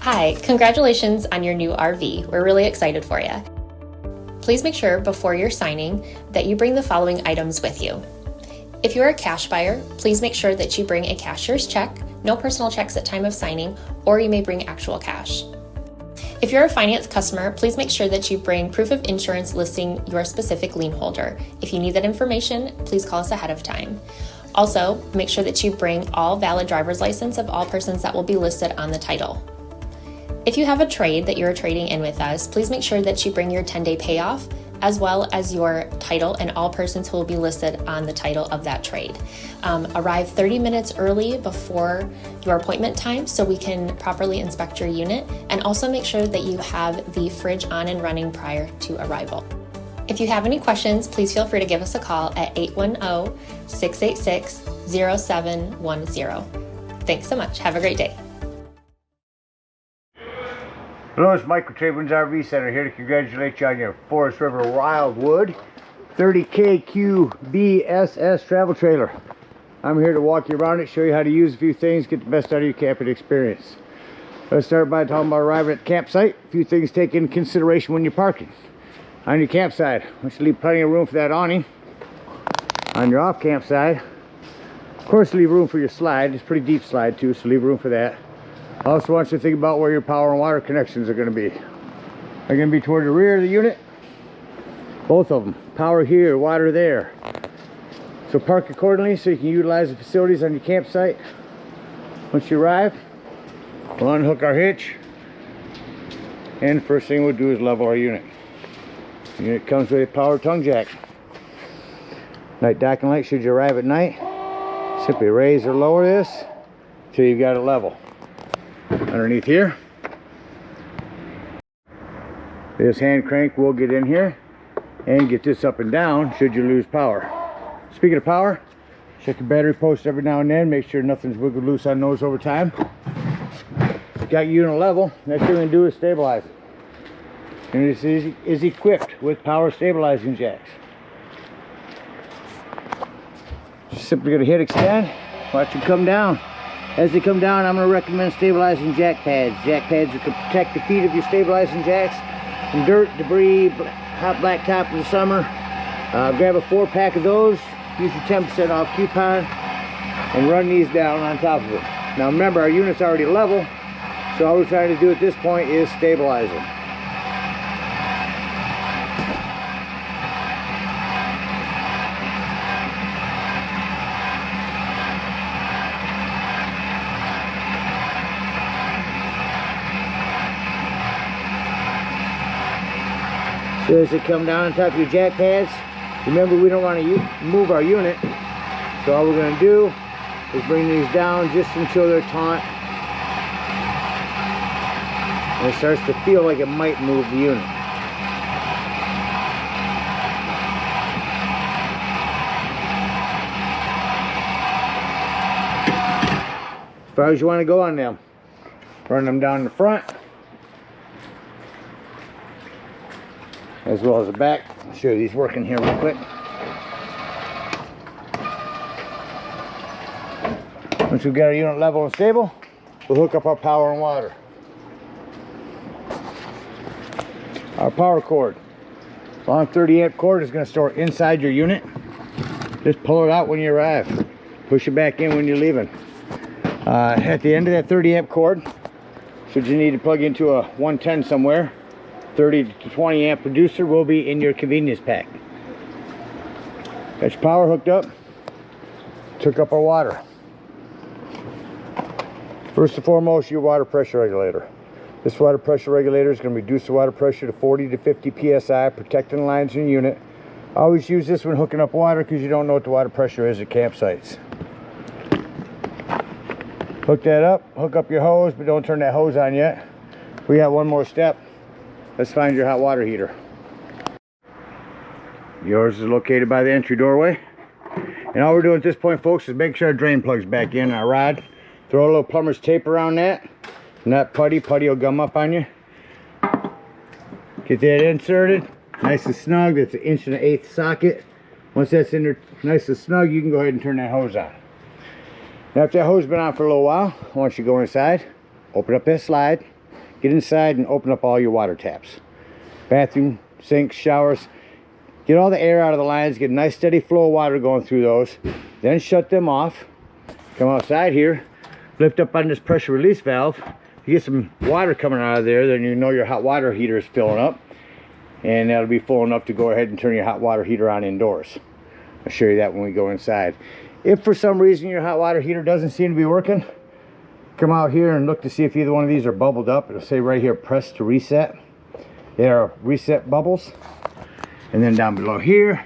Hi, congratulations on your new RV. We're really excited for you. Please make sure before you're signing that you bring the following items with you. If you're a cash buyer, please make sure that you bring a cashier's check, no personal checks at time of signing, or you may bring actual cash. If you're a finance customer, please make sure that you bring proof of insurance listing your specific lien holder. If you need that information, please call us ahead of time. Also, make sure that you bring all valid driver's license of all persons that will be listed on the title. If you have a trade that you're trading in with us, please make sure that you bring your 10-day payoff as well as your title and all persons who will be listed on the title of that trade. Arrive 30 minutes early before your appointment time so we can properly inspect your unit, and also make sure that you have the fridge on and running prior to arrival. If you have any questions, please feel free to give us a call at 810-686-0710. Thanks so much. Have a great day. Hello, it's Mike with TradeWinds RV Center here to congratulate you on your Forest River Wildwood 30KQBSS travel trailer. I'm here to walk you around it, show you how to use a few things, get the best out of your camping experience. Let's start by talking about arriving at the campsite. A few things to take into consideration when you're parking. On your campsite, I want you to leave plenty of room for that awning. On your off campsite, of course, leave room for your slide. It's a pretty deep slide too, so leave room for that. I also want you to think about where your power and water connections are going to be. They're going to be toward the rear of the unit. Both of them. Power here, water there. So park accordingly so you can utilize the facilities on your campsite. Once you arrive, we'll unhook our hitch. And the first thing we'll do is level our unit. The unit comes with a power tongue jack. Night docking light, should you arrive at night, simply raise or lower this until you've got it level. Underneath here, this hand crank will get in here and get this up and down should you lose power. Speaking of power, check your battery post every now and then, make sure nothing's wiggled loose on those over time. Got your unit level, next thing we're going to do is stabilize it. And this is equipped with power stabilizing jacks. Just simply going to hit extend, watch them come down. As they come down, I'm going to recommend stabilizing jack pads. Jack pads that can protect the feet of your stabilizing jacks from dirt, debris, hot blacktop in the summer. Grab a 4-pack of those, use your 10% off coupon, and run these down on top of it. Now remember, our unit's already level, so all we're trying to do at this point is stabilize them. So as they come down on top of your jack pads, remember we don't want to move our unit. So all we're going to do is bring these down just until they're taut. And it starts to feel like it might move the unit. As far as you want to go on them. Run them down the front, as well as the back. I'll show you these working here real quick. Once we've got our unit level and stable, we'll hook up our power and water. Our power cord. Long 30 amp cord is going to store inside your unit. Just pull it out when you arrive. Push it back in when you're leaving. At the end of that 30 amp cord, should you need to plug into a 110 somewhere, 30 to 20 amp producer will be in your convenience pack. Got your power hooked up. Took up our water. First and foremost, your water pressure regulator. This water pressure regulator is going to reduce the water pressure to 40 to 50 psi, protecting the lines in your unit. Always use this when hooking up water because you don't know what the water pressure is at campsites. Hook that up, hook up your hose, but don't turn that hose on yet. We got one more step. Let's find your hot water heater. Yours is located by the entry doorway. And all we're doing at this point, folks, is make sure our drain plug's back in our rod. Throw a little plumber's tape around that. Not putty will gum up on you. Get that inserted, nice and snug. That's an 1 1/8 socket. Once that's in there nice and snug, you can go ahead and turn that hose on. Now, after that hose has been on for a little while, I want you to go inside, open up that slide, get inside and open up all your water taps. Bathroom, sinks, showers. Get all the air out of the lines, get a nice steady flow of water going through those. Then shut them off. Come outside here, lift up on this pressure release valve. You get some water coming out of there, then you know your hot water heater is filling up. And that'll be full enough to go ahead and turn your hot water heater on indoors. I'll show you that when we go inside. If for some reason your hot water heater doesn't seem to be working, come out here and look to see if either one of these are bubbled up. It'll say right here, press to reset. They are reset bubbles. And then down below here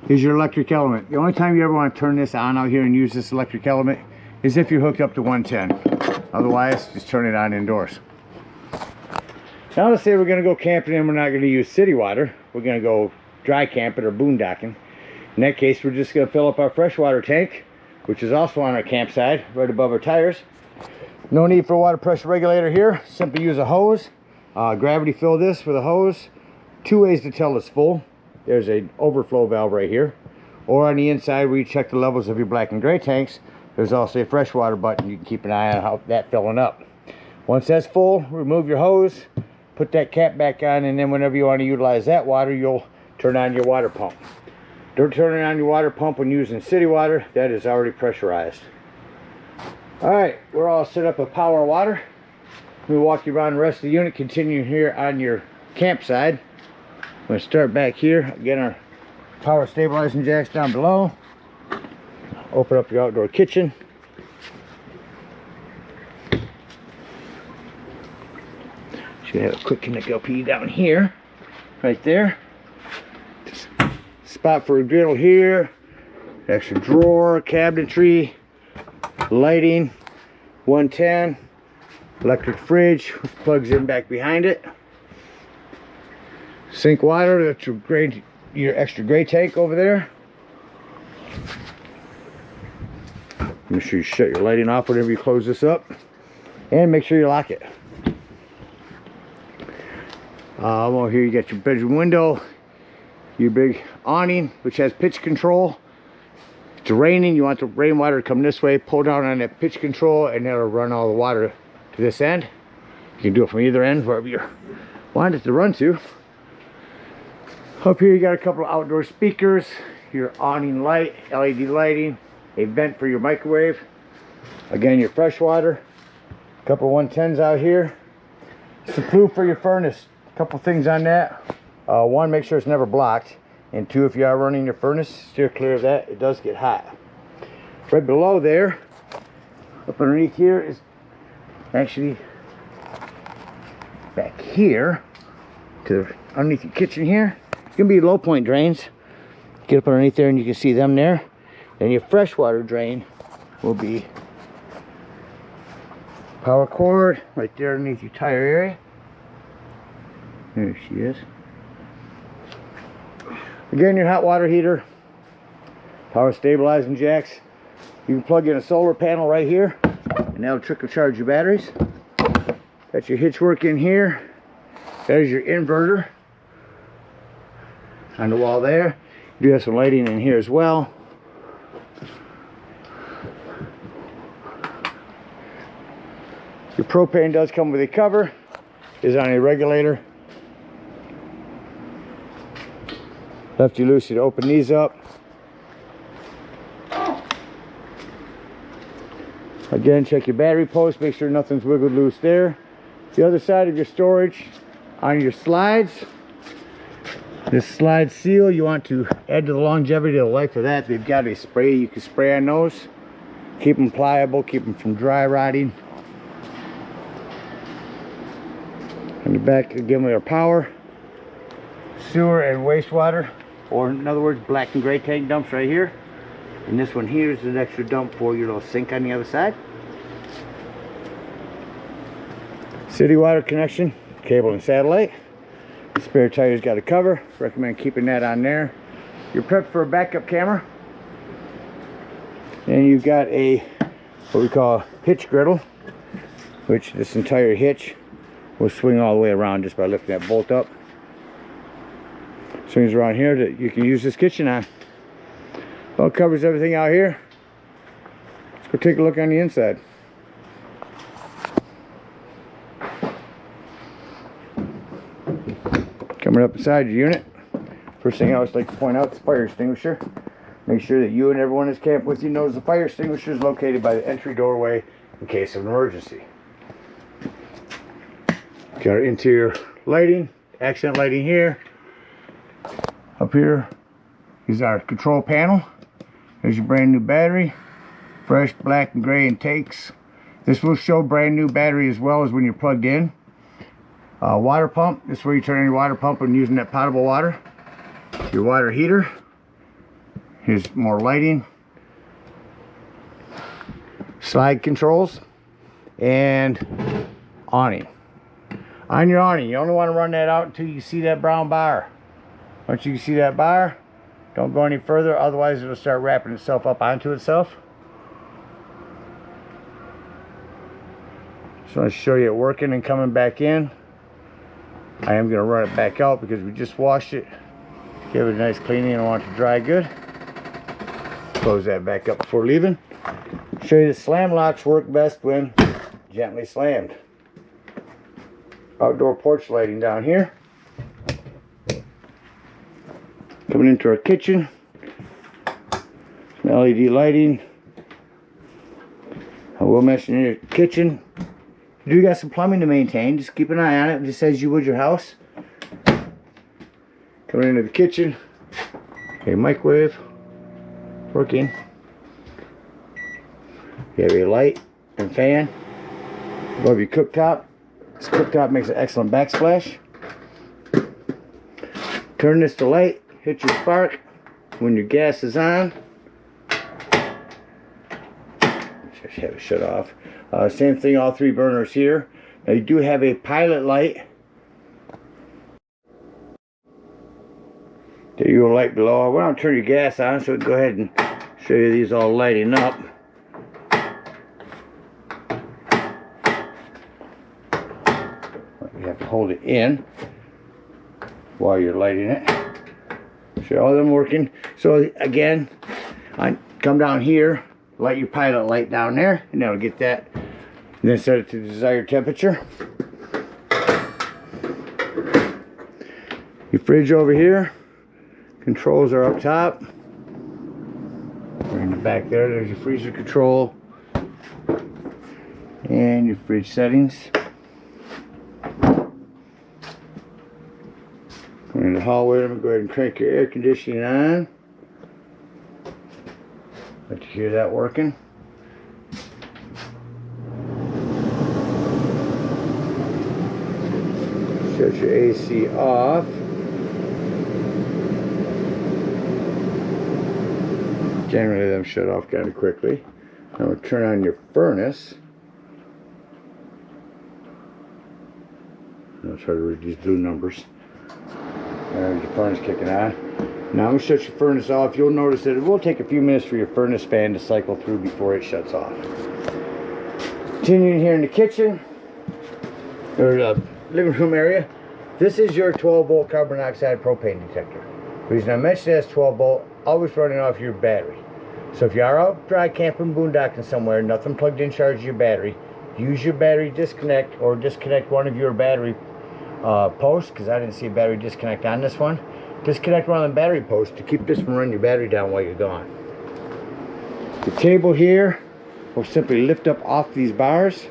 is your electric element. The only time you ever want to turn this on out here and use this electric element is if you're hooked up to 110. Otherwise, just turn it on indoors. Now let's say we're going to go camping and we're not going to use city water. We're going to go dry camping or boondocking. In that case, we're just going to fill up our freshwater tank, which is also on our campsite, right above our tires. No need for a water pressure regulator here. Simply use a hose. Gravity fill this with a hose. Two ways to tell it's full. There's an overflow valve right here. Or on the inside where you check the levels of your black and gray tanks, there's also a freshwater button. You can keep an eye on how that's filling up. Once that's full, remove your hose, put that cap back on, and then whenever you want to utilize that water, you'll turn on your water pump. Don't turn on your water pump when using city water. That is already pressurized. Alright, we're all set up with power water. Let me walk you around the rest of the unit. Continue here on your campsite. I'm going to start back here. Again, our power stabilizing jacks down below. Open up your outdoor kitchen. Should have a quick connect LP down here. Right there. Spot for a griddle here. Extra drawer, cabinetry, lighting, 110. Electric fridge, which plugs in back behind it. Sink water, that's your extra gray tank over there. Make sure you shut your lighting off whenever you close this up. And make sure you lock it. Over here you got your bedroom window. Your big awning, which has pitch control. If it's raining, you want the rainwater to come this way. Pull down on that pitch control and that'll run all the water to this end. You can do it from either end, wherever you want it to run to. Up here you got a couple of outdoor speakers, your awning light, LED lighting, a vent for your microwave, again your fresh water, a couple of 110s out here, some flue for your furnace. A couple things on that. One, make sure it's never blocked, and two, if you are running your furnace, steer clear of that. It does get hot. Right below there, up underneath here, is actually back here to underneath your kitchen here. Gonna be low point drains. Get up underneath there and you can see them there. Then your freshwater drain will be power cord right there underneath your tire area. There she is. Again, your hot water heater, power stabilizing jacks. You can plug in a solar panel right here and that'll trickle charge your batteries. Got your hitch work in here. There's your inverter on the wall there. You do have some lighting in here as well. Your propane does come with a cover. Is on a regulator. Lefty loosey to open these up. Again, check your battery post. Make sure nothing's wiggled loose there. The other side of your storage on your slides. This slide seal, you want to add to the longevity of the life of that. They've got a spray you can spray on those. Keep them pliable, keep them from dry rotting. On the back, again, with our power, sewer, and wastewater, or in other words, black and gray tank dumps right here. And this one here is an extra dump for your little sink on the other side. City water connection, cable and satellite. Spare tire's got a cover. Recommend keeping that on there. You're prepped for a backup camera. And you've got a, what we call a hitch griddle, which this entire hitch will swing all the way around just by lifting that bolt up. Swings around here that you can use this kitchen on. Well, covers everything out here. Let's go take a look on the inside. Coming up inside your unit, first thing I always like to point out is the fire extinguisher. Make sure that you and everyone that's camped with you knows the fire extinguisher is located by the entry doorway in case of an emergency. Got our interior lighting, accent lighting here. Up here is our control panel. There's your brand new battery, fresh black and gray intakes. This will show brand new battery as well as when you're plugged in. Water pump, this is where you turn on your water pump when using that potable water. Your water heater. Here's more lighting. Slide controls. And awning. On your awning, you only want to run that out until you see that brown bar. Once you see that bar, don't go any further, otherwise it'll start wrapping itself up onto itself. So I'll show you it working and coming back in. I am going to run it back out because we just washed it. Give it a nice cleaning and I want it to dry good. Close that back up before leaving. Show you the slam locks work best when gently slammed. Outdoor porch lighting down here. Coming into our kitchen. Some LED lighting. I will mention in your kitchen, you do got some plumbing to maintain. Just keep an eye on it, just as you would your house. Coming into the kitchen, a microwave working. You have a light and fan above your cooktop. This cooktop makes an excellent backsplash. Turn this to light, hit your spark when your gas is on. Just have it shut off. Same thing, all three burners here. Now you do have a pilot light. There you go, light below. I want to turn your gas on, so go ahead and show you these all lighting up. You have to hold it in while you're lighting it. Show all them working. So again, I come down here, light your pilot light down there, and that'll get that. And then set it to the desired temperature. Your fridge over here. Controls are up top. We're in the back there. There's your freezer control. And your fridge settings. We're in the hallway. I'm going to go ahead and crank your air conditioning on. Let you hear that working. Shut your AC off. Generally them shut off kind of quickly. Now we'll turn on your furnace. I'll try to read these blue numbers. There's your furnace kicking on. Now I'm going to shut your furnace off. You'll notice that it will take a few minutes for your furnace fan to cycle through before it shuts off. Continuing here in the kitchen, or the living room area, this is your 12-volt carbon monoxide propane detector. The reason I mentioned it as 12-volt, always running off your battery. So if you are out dry camping, boondocking somewhere, nothing plugged in, charge your battery, use your battery disconnect or disconnect one of your battery posts, because I didn't see a battery disconnect on this one. Disconnect one of the battery posts to keep this from running your battery down while you're gone. The table here will simply lift up off these bars,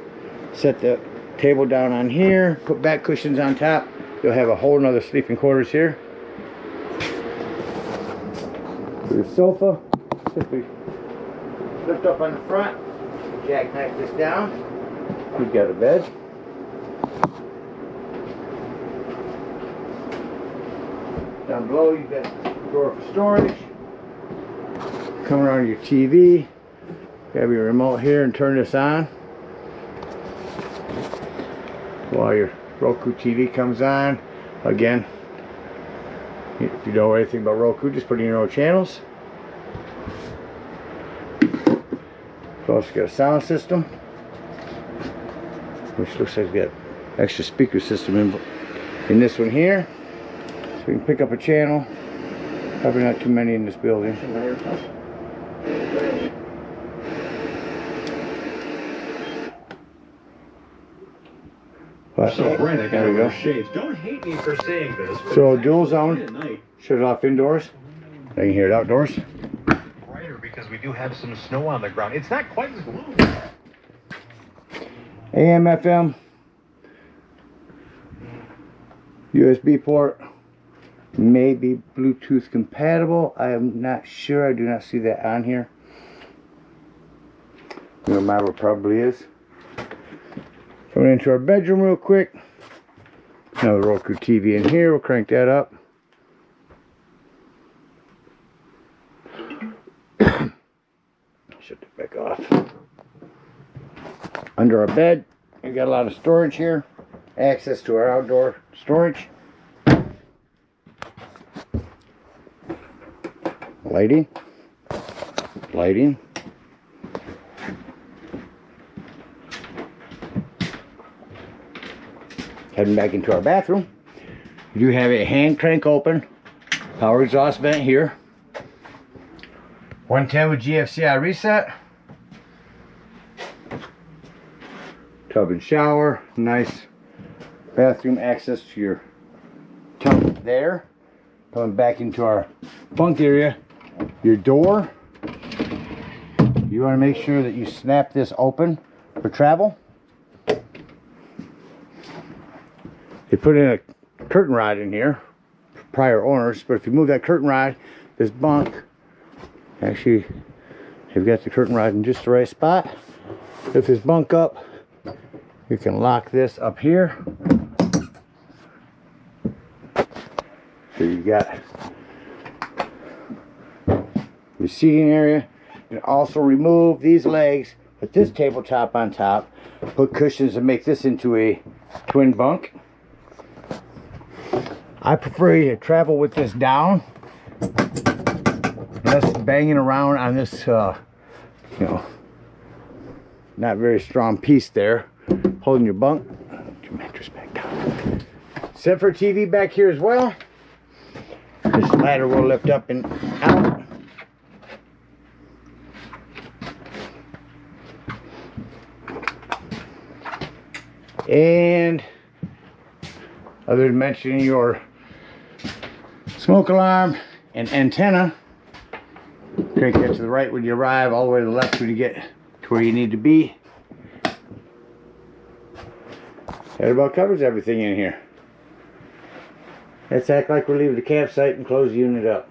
set the table down on here, put back cushions on top. You'll have a whole nother sleeping quarters here. For the sofa, simply lift up on the front, jackknife this down. We've got a bed. Down below you've got a drawer for storage. Come around your TV, grab your remote here and turn this on. While your Roku TV comes on. Again, if you don't know anything about Roku, just put in your own channels. We've also got a sound system, which looks like we've got extra speaker system in this one here. So we can pick up a channel. Probably not too many in this building. But So bright, I there we go. shades. Don't hate me for saying this. So dual zone, shut it off indoors. I can hear it outdoors. Brighter because we do have some snow on the ground. It's not quite as gloomy. AM, FM, USB port, maybe Bluetooth compatible. I am not sure. I do not see that on here. No matter, probably is. Going into our bedroom real quick. Another Roku TV in here. We'll crank that up. Shut that back off. Under our bed, we got a lot of storage here. Access to our outdoor storage. Lighting. Heading back into our bathroom. We do have a hand crank open power exhaust vent here. 110 with GFCI reset. Tub and shower. Nice bathroom access to your tub there. Coming back into our bunk area. Your door. You want to make sure that you snap this open for travel. They put in a curtain rod in here, prior owners, but if you move that curtain rod, this bunk, actually, they've got the curtain rod in just the right spot. Lift this bunk up, you can lock this up here. So you got your seating area. You can also remove these legs, put this tabletop on top, put cushions and make this into a twin bunk. I prefer you to travel with this down, less banging around on this, you know, not very strong piece there, holding your bunk. Get your mattress back down. Set for TV back here as well. This ladder will lift up and out. And other than mentioning your smoke alarm and antenna, crank that to the right when you arrive, all the way to the left when you get to where you need to be. That about covers everything in here. Let's act like we're leaving the campsite and close the unit up.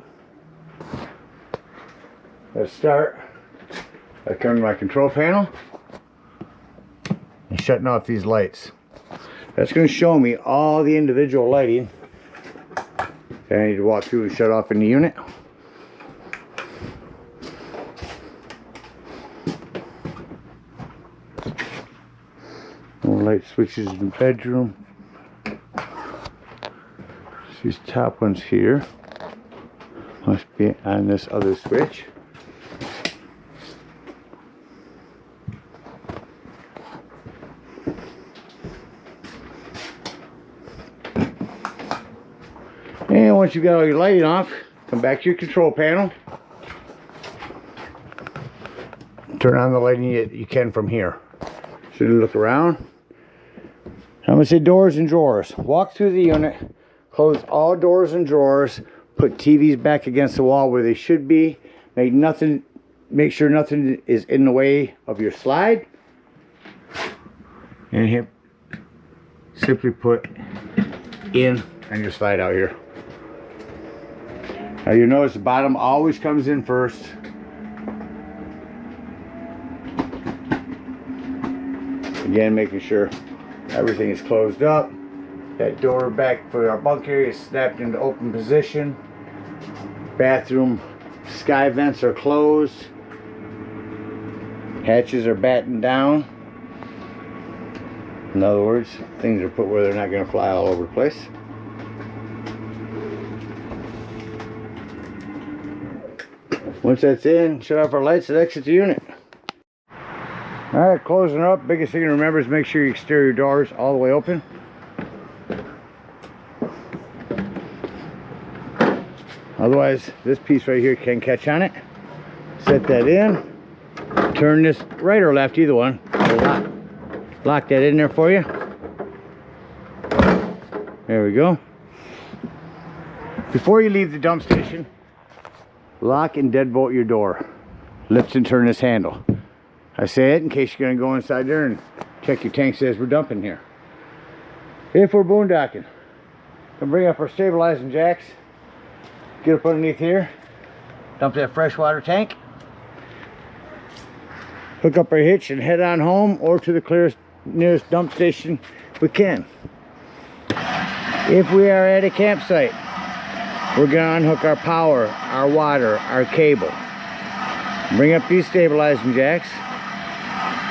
Let's start by coming to my control panel and shutting off these lights. That's going to show me all the individual lighting that I need to walk through and shut off in the unit. More light switches in the bedroom. These top ones here must be on this other switch. And once you've got all your lighting off, come back to your control panel. Turn on the lighting you can from here. So you look around. I'm going to say doors and drawers. Walk through the unit, close all doors and drawers, put TVs back against the wall where they should be. Make sure nothing is in the way of your slide. And here, simply put in on your slide out here. Now you notice the bottom always comes in first. Again, making sure everything is closed up. That door back for our bunk area is snapped into open position. Bathroom sky vents are closed. Hatches are battened down. In other words, things are put where they're not going to fly all over the place. Once that's in, shut off our lights and exit the unit. Alright, closing her up. Biggest thing to remember is make sure your exterior doors all the way open. Otherwise, this piece right here can catch on it. Set that in. Turn this right or left, either one. Lock that in there for you. There we go. Before you leave the dump station, lock and deadbolt your door. Lift and turn this handle. I say it in case you're going to go inside there and check your tanks as we're dumping here. If we're boondocking, we'll bring up our stabilizing jacks, get up underneath here, dump that freshwater tank, hook up our hitch and head on home or to the nearest dump station we can. If we are at a campsite, we're going to unhook our power, our water, our cable. Bring up these stabilizing jacks,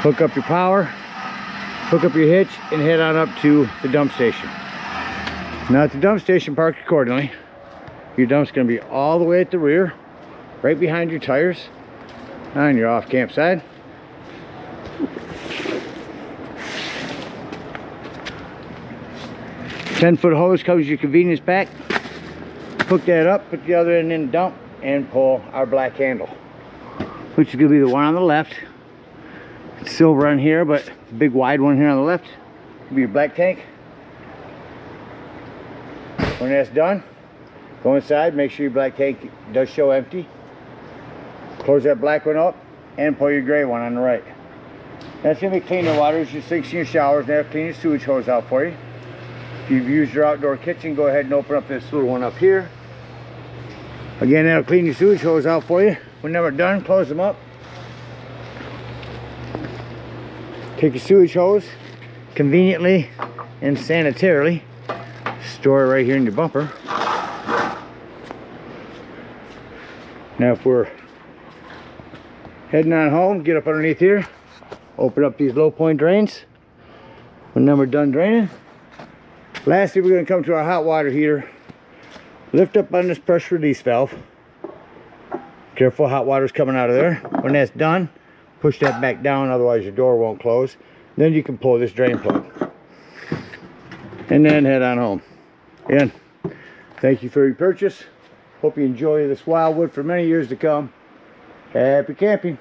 hook up your power, hook up your hitch, and head on up to the dump station. Now at the dump station, park accordingly. Your dump's going to be all the way at the rear, right behind your tires, on your off camp side. "10-foot hose covers your convenience pack." Hook that up, put the other end in the dump, and pull our black handle, which is going to be the one on the left. It's silver on here, but the big wide one here on the left will be your black tank. When that's done, go inside, make sure your black tank does show empty. Close that black one up and pull your gray one on the right. That's going to be cleaner water, your sinks and your showers, and that'll clean your sewage hose out for you. If you've used your outdoor kitchen, go ahead and open up this little one up here. Again, that'll clean your sewage hose out for you. When they're done, close them up. Take your sewage hose, conveniently and sanitarily, store it right here in your bumper. Now if we're heading on home, get up underneath here, open up these low point drains. When we're done draining, lastly, we're going to come to our hot water heater. Lift up on this pressure release valve. Careful, hot water's coming out of there. When that's done, push that back down, otherwise your door won't close. Then you can pull this drain plug. And then head on home. Again, thank you for your purchase. Hope you enjoy this wildwood for many years to come. Happy camping.